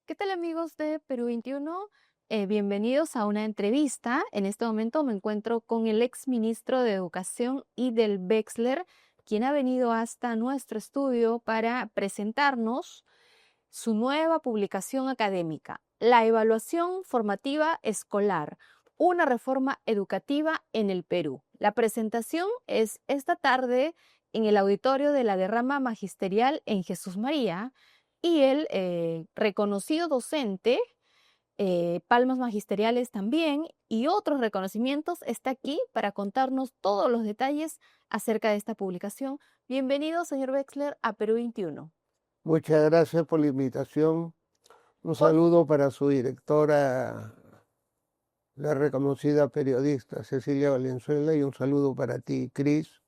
¿Qué tal amigos de Perú 21? Bienvenidos a una entrevista. En este momento me encuentro con el ex ministro de Educación y del Wexler, quien ha venido hasta nuestro estudio para presentarnos su nueva publicación académica, La Evaluación Formativa Escolar, una reforma educativa en el Perú. La presentación es esta tarde en el auditorio de la Derrama Magisterial en Jesús María y el reconocido docente, palmas magisteriales también y otros reconocimientos está aquí para contarnos todos los detalles acerca de esta publicación. Bienvenido, señor Wexler, a Perú 21. Muchas gracias por la invitación. Un saludo para su directora, la reconocida periodista Cecilia Valenzuela, y un saludo para ti, Cris,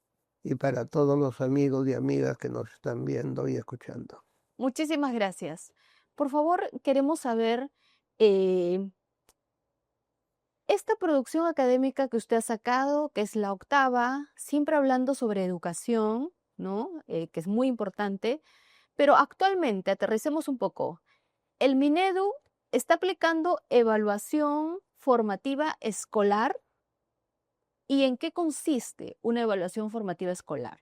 y para todos los amigos y amigas que nos están viendo y escuchando. Muchísimas gracias. Por favor, queremos saber, eh, esta producción académica que usted ha sacado, que es la octava, siempre hablando sobre educación, ¿no? Que es muy importante, pero actualmente, aterricemos un poco, el Minedu está aplicando evaluación formativa escolar. ¿Y en qué consiste una evaluación formativa escolar?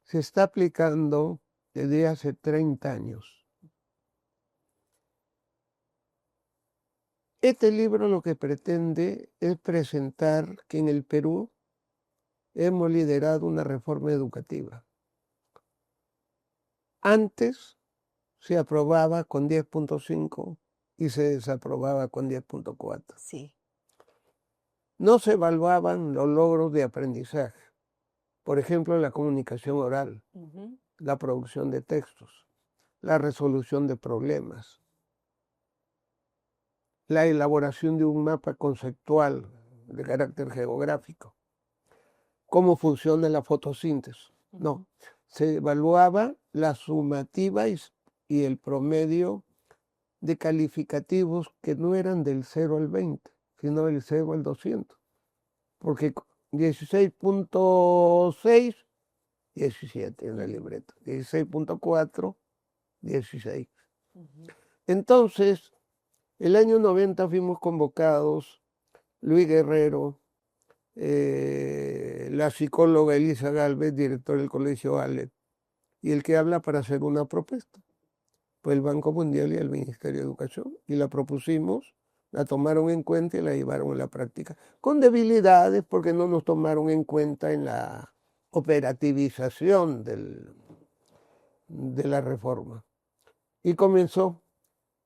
Se está aplicando desde hace 30 años. Este libro lo que pretende es presentar que en el Perú hemos liderado una reforma educativa. Antes se aprobaba con 10.5 y se desaprobaba con 10.4. Sí. No se evaluaban los logros de aprendizaje, por ejemplo, la comunicación oral, la producción de textos, la resolución de problemas, la elaboración de un mapa conceptual de carácter geográfico, cómo funciona la fotosíntesis. No, se evaluaba la sumativa y el promedio de calificativos que no eran del 0 al 20, sino del 0 al 200. Porque 16.6, 17 en la libreta, 16.4, 16. Entonces, el año 90 fuimos convocados, Luis Guerrero, la psicóloga Elisa Galvez, director del Colegio ALEP, y el que habla para hacer una propuesta. Fue el Banco Mundial y el Ministerio de Educación, y la propusimos, la tomaron en cuenta y la llevaron a la práctica, con debilidades porque no nos tomaron en cuenta en la operativización de la reforma. Y comenzó,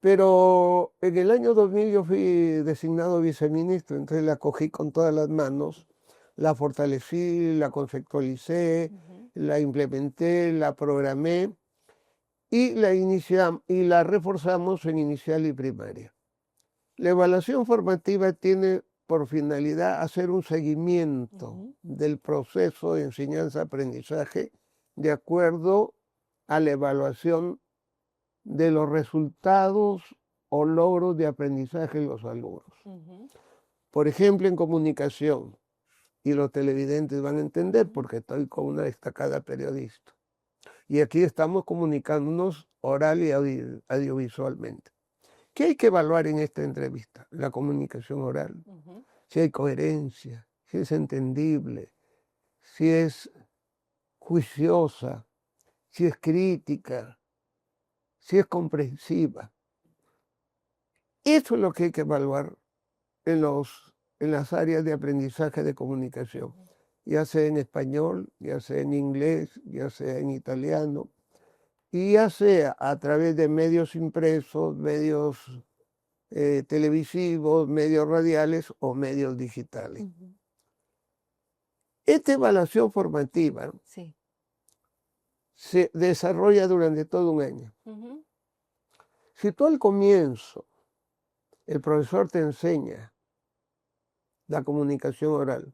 pero en el año 2000 yo fui designado viceministro, entonces la cogí con todas las manos, la fortalecí, la conceptualicé, la implementé, la programé, y la reforzamos en inicial y primaria. La evaluación formativa tiene por finalidad hacer un seguimiento del proceso de enseñanza-aprendizaje de acuerdo a la evaluación de los resultados o logros de aprendizaje de los alumnos. Por ejemplo, en comunicación, y los televidentes van a entender porque estoy con una destacada periodista. Y aquí estamos comunicándonos oral y audiovisualmente. ¿Qué hay que evaluar en esta entrevista? La comunicación oral. Si hay coherencia, si es entendible, si es juiciosa, si es crítica, si es comprensiva. Eso es lo que hay que evaluar en las áreas de aprendizaje de comunicación, ya sea en español, ya sea en inglés, ya sea en italiano, y ya sea a través de medios impresos, medios televisivos, medios radiales o medios digitales. Esta evaluación formativa se desarrolla durante todo un año. Si tú al comienzo el profesor te enseña la comunicación oral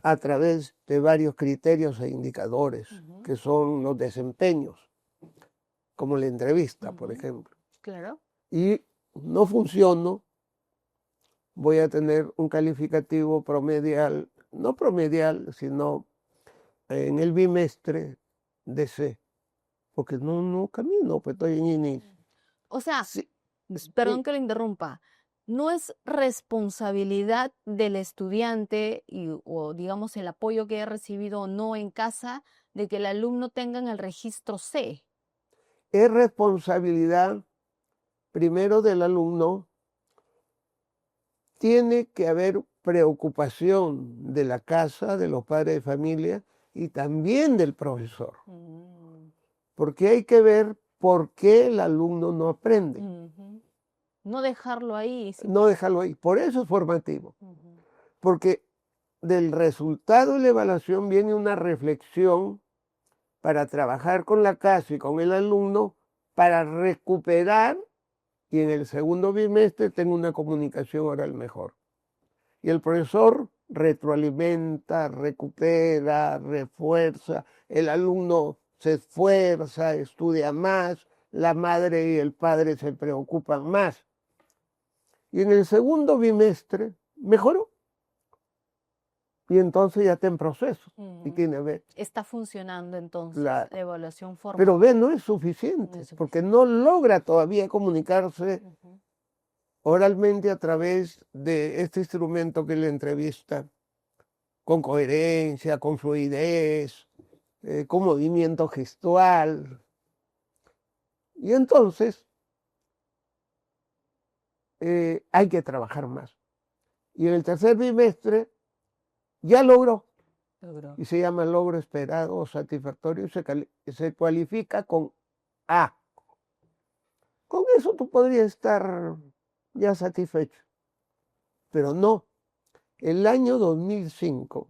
a través de varios criterios e indicadores, que son los desempeños, como la entrevista, por ejemplo. Claro. Y no funcionó, voy a tener un calificativo promedial, no promedial, sino en el bimestre de C, porque no camino, pues estoy en inicio. O sea, Sí. Perdón que lo interrumpa. ¿No es responsabilidad del estudiante o digamos el apoyo que haya recibido o no en casa de que el alumno tenga en el registro C? Es responsabilidad primero del alumno. Tiene que haber preocupación de la casa, de los padres de familia y también del profesor, porque hay que ver por qué el alumno no aprende. No dejarlo ahí. No dejarlo ahí. Por eso es formativo, porque del resultado de la evaluación viene una reflexión para trabajar con la casa y con el alumno para recuperar y en el segundo bimestre tenga una comunicación oral mejor. Y el profesor retroalimenta, recupera, refuerza, el alumno se esfuerza, estudia más, la madre y el padre se preocupan más. Y en el segundo bimestre mejoró. Y entonces ya está en proceso. Y tiene ver. Está funcionando entonces la evaluación formal. Pero ve, no es suficiente, porque no logra todavía comunicarse oralmente a través de este instrumento que es la entrevista, con coherencia, con fluidez, con movimiento gestual. Y entonces hay que trabajar más. Y en el tercer bimestre ya logró. Y se llama logro esperado o satisfactorio, se cualifica con A. Con eso tú podrías estar ya satisfecho. Pero no. El año 2005,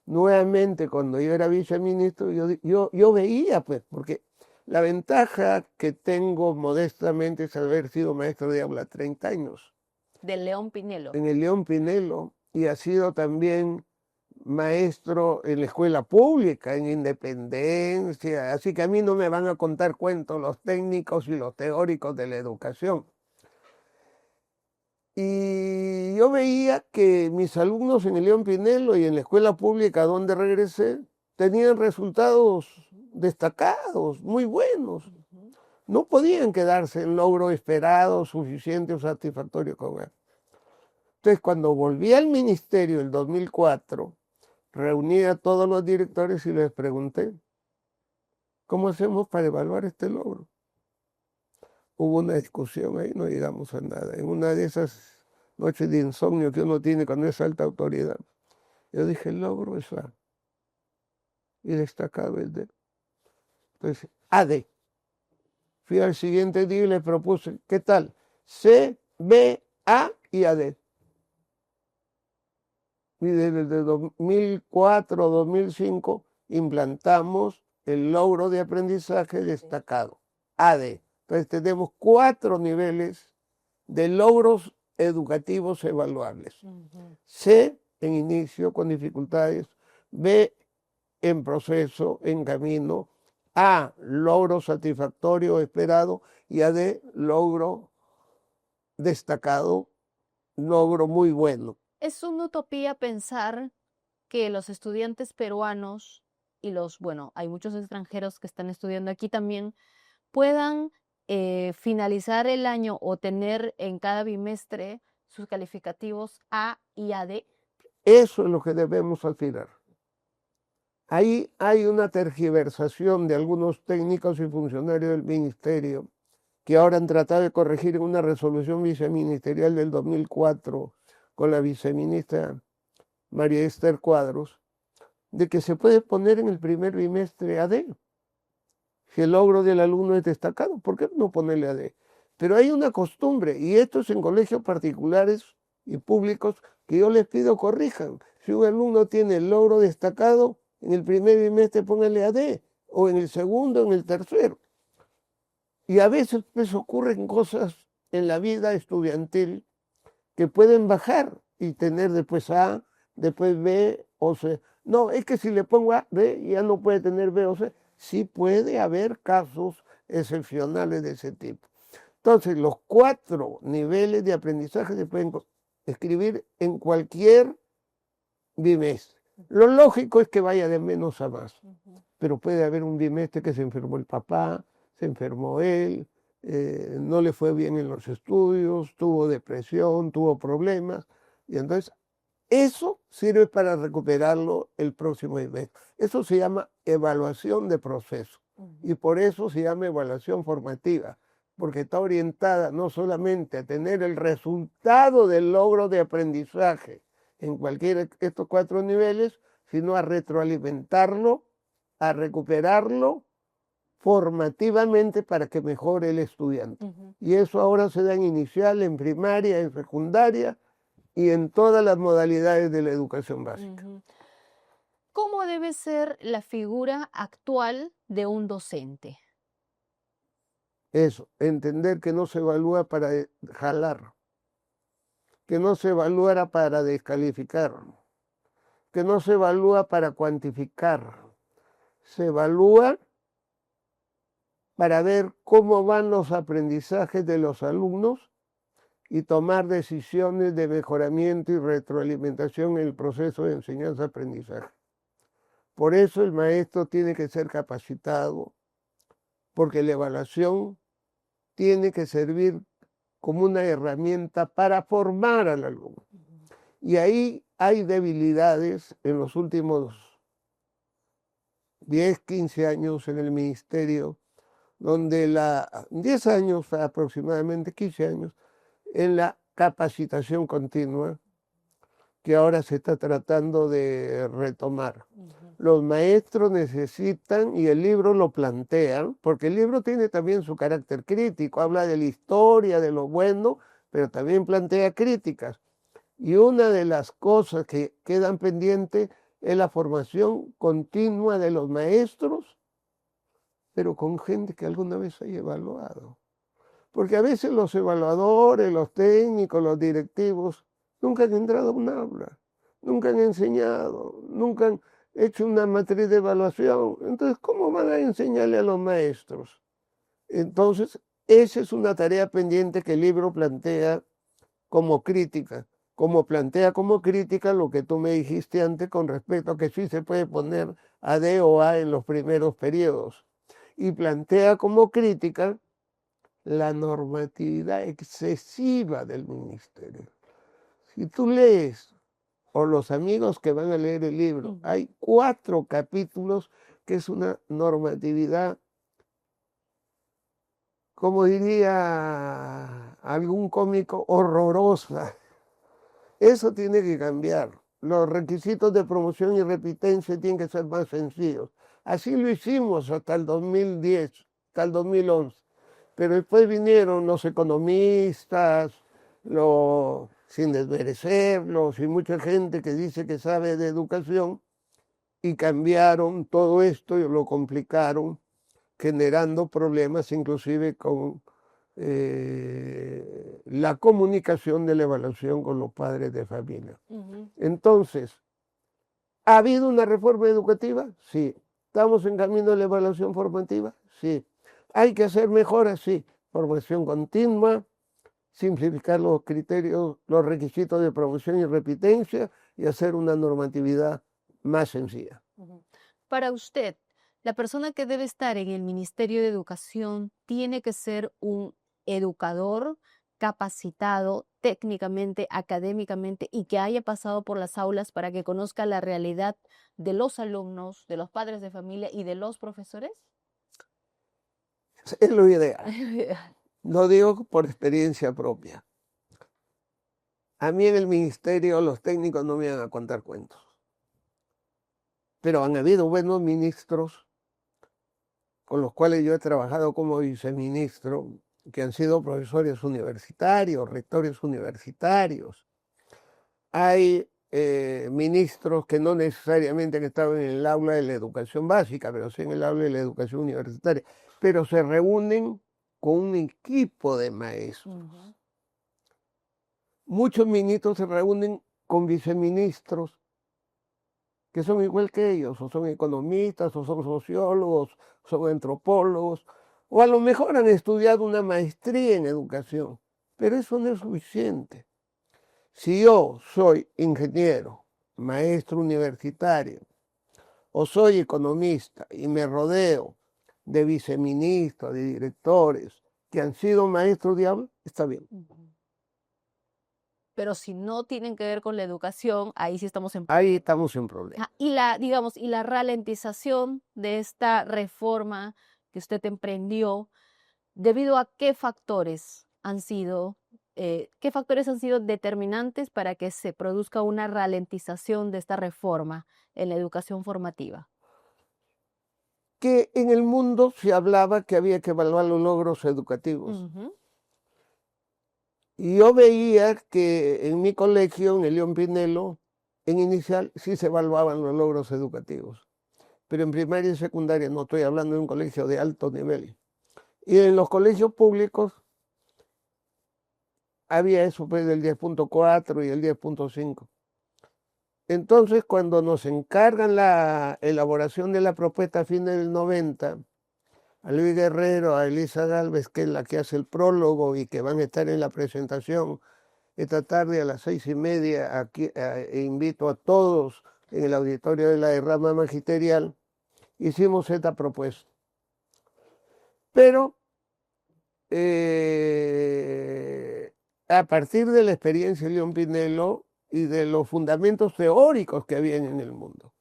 nuevamente cuando yo era viceministro, yo veía, pues, porque la ventaja que tengo modestamente es haber sido maestro de aula 30 años. Del León Pinelo. En el León Pinelo, y ha sido también maestro en la escuela pública, en Independencia, así que a mí no me van a contar cuentos los técnicos y los teóricos de la educación. Y yo veía que mis alumnos en el León Pinelo y en la escuela pública donde regresé tenían resultados destacados, muy buenos. No podían quedarse en logro esperado, suficiente o satisfactorio con él. Entonces, cuando volví al ministerio en 2004, reuní a todos los directores y les pregunté, ¿cómo hacemos para evaluar este logro? Hubo una discusión ahí, no llegamos a nada. En una de esas noches de insomnio que uno tiene cuando es alta autoridad, yo dije, el logro es A. Y destacado el D. Entonces, AD. Fui al siguiente día y le propuse, ¿qué tal? C, B, A y AD. Y desde 2004, 2005, implantamos el logro de aprendizaje destacado, AD. Entonces tenemos 4 niveles de logros educativos evaluables. C, en inicio, con dificultades. B, en proceso, en camino. A, logro satisfactorio esperado. Y AD, logro destacado, logro muy bueno. Es una utopía pensar que los estudiantes peruanos y hay muchos extranjeros que están estudiando aquí también, puedan finalizar el año o tener en cada bimestre sus calificativos A y AD. Eso es lo que debemos aspirar. Ahí hay una tergiversación de algunos técnicos y funcionarios del ministerio que ahora han tratado de corregir en una resolución viceministerial del 2004 con la viceministra María Esther Cuadros, de que se puede poner en el primer bimestre AD. Si el logro del alumno es destacado, ¿por qué no ponerle AD? Pero hay una costumbre, y esto es en colegios particulares y públicos, que yo les pido corrijan. Si un alumno tiene el logro destacado, en el primer bimestre póngale AD, o en el segundo, en el tercero. Y a veces pues ocurren cosas en la vida estudiantil que pueden bajar y tener después A, después B o C. No, es que si le pongo A, B, ya no puede tener B o C. Sí puede haber casos excepcionales de ese tipo. Entonces, los 4 niveles de aprendizaje se pueden escribir en cualquier bimestre. Lo lógico es que vaya de menos a más, pero puede haber un bimestre que se enfermó el papá, se enfermó él, no le fue bien en los estudios, tuvo depresión, tuvo problemas, y entonces eso sirve para recuperarlo el próximo mes. Eso se llama evaluación de proceso, y por eso se llama evaluación formativa, porque está orientada no solamente a tener el resultado del logro de aprendizaje en cualquiera de estos 4 niveles, sino a retroalimentarlo, a recuperarlo formativamente para que mejore el estudiante. Y eso ahora se da en inicial, en primaria, en secundaria y en todas las modalidades de la educación básica. ¿Cómo debe ser la figura actual de un docente? Eso, entender que no se evalúa para jalar, que no se evalúa para descalificar, que no se evalúa para cuantificar, se evalúa para ver cómo van los aprendizajes de los alumnos y tomar decisiones de mejoramiento y retroalimentación en el proceso de enseñanza-aprendizaje. Por eso el maestro tiene que ser capacitado, porque la evaluación tiene que servir como una herramienta para formar al alumno. Y ahí hay debilidades en los últimos 10, 15 años en el ministerio, donde 10 años aproximadamente, 15 años, en la capacitación continua, que ahora se está tratando de retomar. Los maestros necesitan, y el libro lo plantea, porque el libro tiene también su carácter crítico, habla de la historia, de lo bueno, pero también plantea críticas. Y una de las cosas que quedan pendientes es la formación continua de los maestros, pero con gente que alguna vez haya evaluado. Porque a veces los evaluadores, los técnicos, los directivos, nunca han entrado a un aula, nunca han enseñado, nunca han hecho una matriz de evaluación. Entonces, ¿cómo van a enseñarle a los maestros? Entonces, esa es una tarea pendiente que el libro plantea como crítica, como plantea como crítica lo que tú me dijiste antes con respecto a que sí se puede poner a D o A en los primeros periodos. Y plantea como crítica la normatividad excesiva del ministerio. Si tú lees, o los amigos que van a leer el libro, hay 4 capítulos que es una normatividad, como diría algún cómico, horrorosa. Eso tiene que cambiar. Los requisitos de promoción y repitencia tienen que ser más sencillos. Así lo hicimos hasta el 2010, hasta el 2011. Pero después vinieron los economistas, sin desmerecerlos, y mucha gente que dice que sabe de educación, y cambiaron todo esto y lo complicaron, generando problemas inclusive con la comunicación de la evaluación con los padres de familia. Entonces, ¿ha habido una reforma educativa? Sí. ¿Estamos en camino de la evaluación formativa? Sí. ¿Hay que hacer mejoras? Sí. Formación continua, simplificar los criterios, los requisitos de promoción y repitencia y hacer una normatividad más sencilla. Para usted, la persona que debe estar en el Ministerio de Educación tiene que ser un educador capacitado técnicamente, académicamente y que haya pasado por las aulas para que conozca la realidad de los alumnos, de los padres de familia y de los profesores. Es lo ideal. Lo digo por experiencia propia. A mí en el ministerio los técnicos no me van a contar cuentos. Pero han habido buenos ministros con los cuales yo he trabajado como viceministro, que han sido profesores universitarios, rectores universitarios. Hay ministros que no necesariamente han estado en el aula de la educación básica, pero sí en el aula de la educación universitaria, pero se reúnen con un equipo de maestros. Muchos ministros se reúnen con viceministros que son igual que ellos, o son economistas, o son sociólogos, son antropólogos, o a lo mejor han estudiado una maestría en educación, pero eso no es suficiente. Si yo soy ingeniero, maestro universitario, o soy economista y me rodeo de viceministros, de directores, que han sido maestros de aula, está bien. Pero si no tienen que ver con la educación, ahí sí estamos en Ahí estamos en problema. Y la ralentización de esta reforma que usted emprendió, ¿debido a qué factores qué factores han sido determinantes para que se produzca una ralentización de esta reforma en la educación formativa? Que en el mundo se hablaba que había que evaluar los logros educativos. Y yo veía que en mi colegio, en el León Pinelo, en inicial sí se evaluaban los logros educativos, pero en primaria y secundaria no, estoy hablando de un colegio de alto nivel. Y en los colegios públicos había eso pues del 10.4 y el 10.5. Entonces, cuando nos encargan la elaboración de la propuesta a fines del 90, a Luis Guerrero, a Elisa Gálvez, que es la que hace el prólogo y que van a estar en la presentación esta tarde a las 6:30, aquí, invito a todos en el auditorio de la derrama magisterial, hicimos esta propuesta. Pero a partir de la experiencia de León Pinelo y de los fundamentos teóricos que habían en el mundo.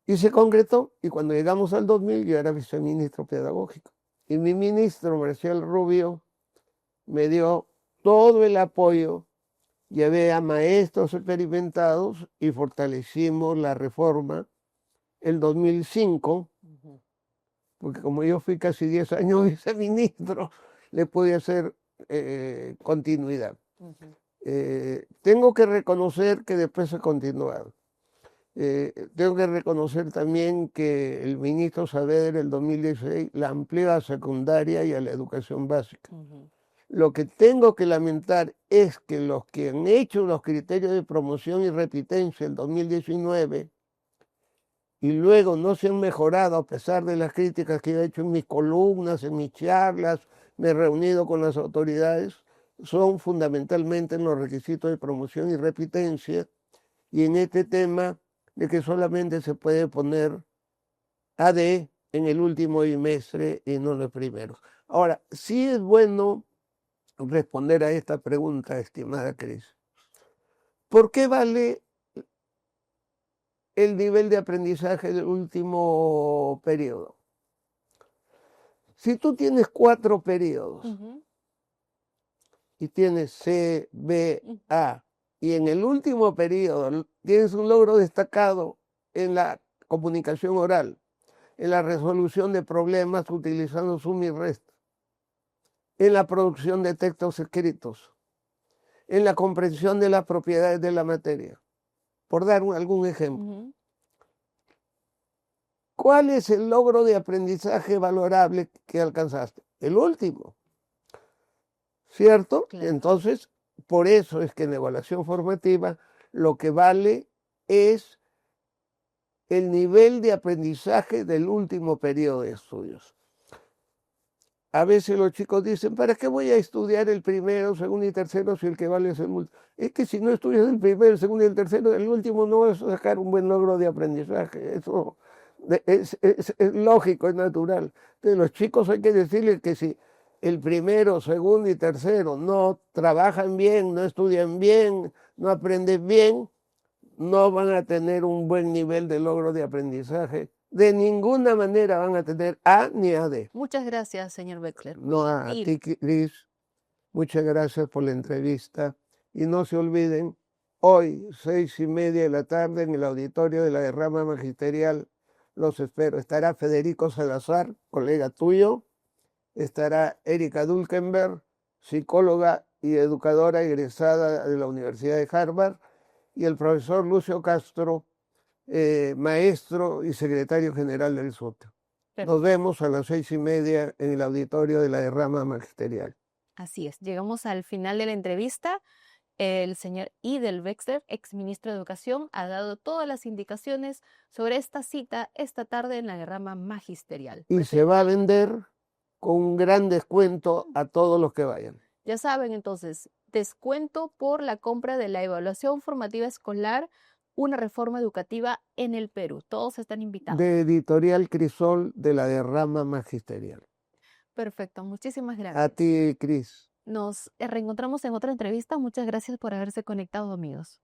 Y se concretó, y cuando llegamos al 2000 yo era viceministro pedagógico. Y mi ministro, Marcial Rubio, me dio todo el apoyo, llevé a maestros experimentados y fortalecimos la reforma el 2005, porque como yo fui casi 10 años viceministro, le pude hacer continuidad. Tengo que reconocer que después se continuaron. Tengo que reconocer también que el ministro Saavedra en el 2016 la amplió a secundaria y a la educación básica. Lo que tengo que lamentar es que los que han hecho los criterios de promoción y repitencia en 2019 y luego no se han mejorado a pesar de las críticas que he hecho en mis columnas, en mis charlas, me he reunido con las autoridades, son fundamentalmente en los requisitos de promoción y repitencia y en este tema de que solamente se puede poner AD en el último bimestre y no en los primeros. Ahora, sí es bueno responder a esta pregunta, estimada Cris. ¿Por qué vale el nivel de aprendizaje del último periodo? Si tú tienes 4 periodos y tienes C, B, A, y en el último periodo tienes un logro destacado en la comunicación oral, en la resolución de problemas utilizando suma y resta, en la producción de textos escritos, en la comprensión de las propiedades de la materia, por dar algún ejemplo. ¿Cuál es el logro de aprendizaje valorable que alcanzaste? El último, ¿cierto? Claro. Entonces, por eso es que en la evaluación formativa lo que vale es el nivel de aprendizaje del último periodo de estudios. A veces los chicos dicen, ¿para qué voy a estudiar el primero, segundo y tercero si el que vale es el último? Es que si no estudias el primero, el segundo y el tercero, el último no vas a sacar un buen logro de aprendizaje. Eso es lógico, es natural. Entonces los chicos hay que decirles que si el primero, segundo y tercero no trabajan bien, no estudian bien, no aprenden bien, no van a tener un buen nivel de logro de aprendizaje. De ninguna manera van a tener A ni AD. Muchas gracias, señor Wexler. No, a ti, Cris. Muchas gracias por la entrevista. Y no se olviden, hoy, 6:30 de la tarde, en el auditorio de la derrama magisterial, los espero. Estará Federico Salazar, colega tuyo. Estará Erika Dulkenberg, psicóloga y educadora egresada de la Universidad de Harvard. Y el profesor Lucio Castro, maestro y secretario general del SUTE. Nos vemos a las 6:30 en el auditorio de la derrama magisterial. Así es, llegamos al final de la entrevista. El señor Idel Wexler, exministro de Educación, ha dado todas las indicaciones sobre esta cita esta tarde en la derrama magisterial. Y se va a vender con un gran descuento a todos los que vayan. Ya saben, entonces, descuento por la compra de la evaluación formativa escolar, una reforma educativa en el Perú. Todos están invitados. De Editorial Crisol de la derrama magisterial. Perfecto, muchísimas A gracias. ti, Cris. Nos reencontramos en otra entrevista. Muchas gracias por haberse conectado, amigos.